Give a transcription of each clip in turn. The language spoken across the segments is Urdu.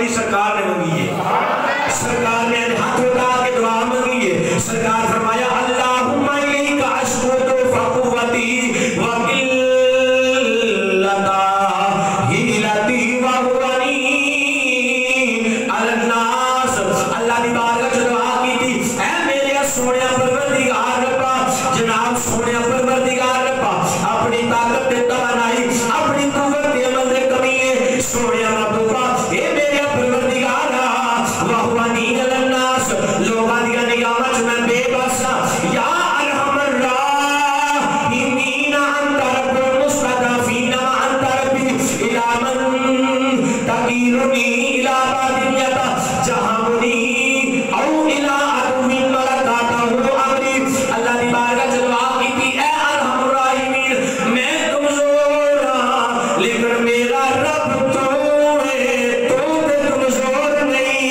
میری سرکار نے منگی ہے، سرکار نے ہاتھ اٹھا کے دعا منگی ہے. سرکار فرمایا اللہم الیک اشکو فقوتی وقلتا ہیلتی وہونی الناس. اللہ دی بارگاہ جو دعا کی تھی، اے میرے سونے پروردگار ربا، جناب سونے پروردگار ربا، اپنی طاقت دے توانائی، اپنی قوت دے عمل دے کمیے سونے ربا، اے میرے پروردگار وہونی الناس، لوگاں دی نگاہاں وچ میں بے بس ہاں. یا ارحم الراحمین انت رب المستضعفین وانت ربی الی من تکیلنی الی بادیہ جہانی او الی عدو ملکاتہ امری. اللہ دی بارگاہ جو دعا کی تھی، اے ارحم الراحمین میں کمزور ہاں لیکن میرا رب تو ہے، تو تے کمزور نہیں.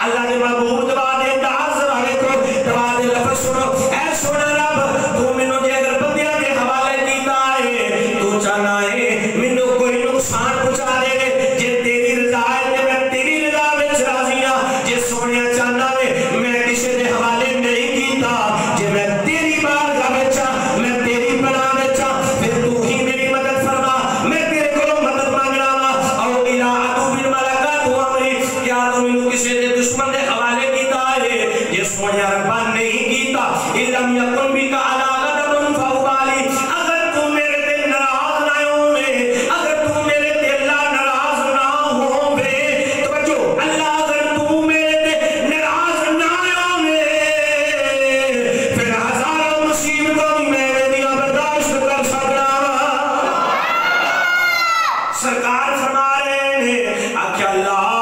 اللہ نے محبوب دعا دے دعا والے کو دعا دے لفظ سنو، اے سونا رب تو مینوں جے اگر بندیاں دے حوالے کیتا ہے، تو چاہنا ہے مینوں کوئی نقصان پہنچا دے، جے تیری رضا ہے تے میں تیری رضا وچ راضی ہاں. جے سونیا چاہنا ہے میں کسے دے حوالے نہیں کیتا، جے میں تیری بارگاہ وچ ہاں، میں تیری پناہ وچ ہاں، پھر تو ہی میری مدد فرما، میں تیرے کولوں مدد مانگنا وا. او الی عدو ملکاتہ امری، کیا تو مینوں کسے دے دشمن دے حوالے کیتا ہے؟ یہ سونیا ربا نہیں کیتا. علم یکن بک علی غضب فابالی، اگر تو میرے تے ناراض نہ ہوے، اگر تو میرے تے اللہ ناراض نہ ہوے، توجہ اللہ اگر تو میرے تے ناراض نہ ہوے، پھر ہزاروں مصیبتوں میں میریاں برداشت کر سکنا وا. سرکار فرما رہے ہیں آکھیا اللہ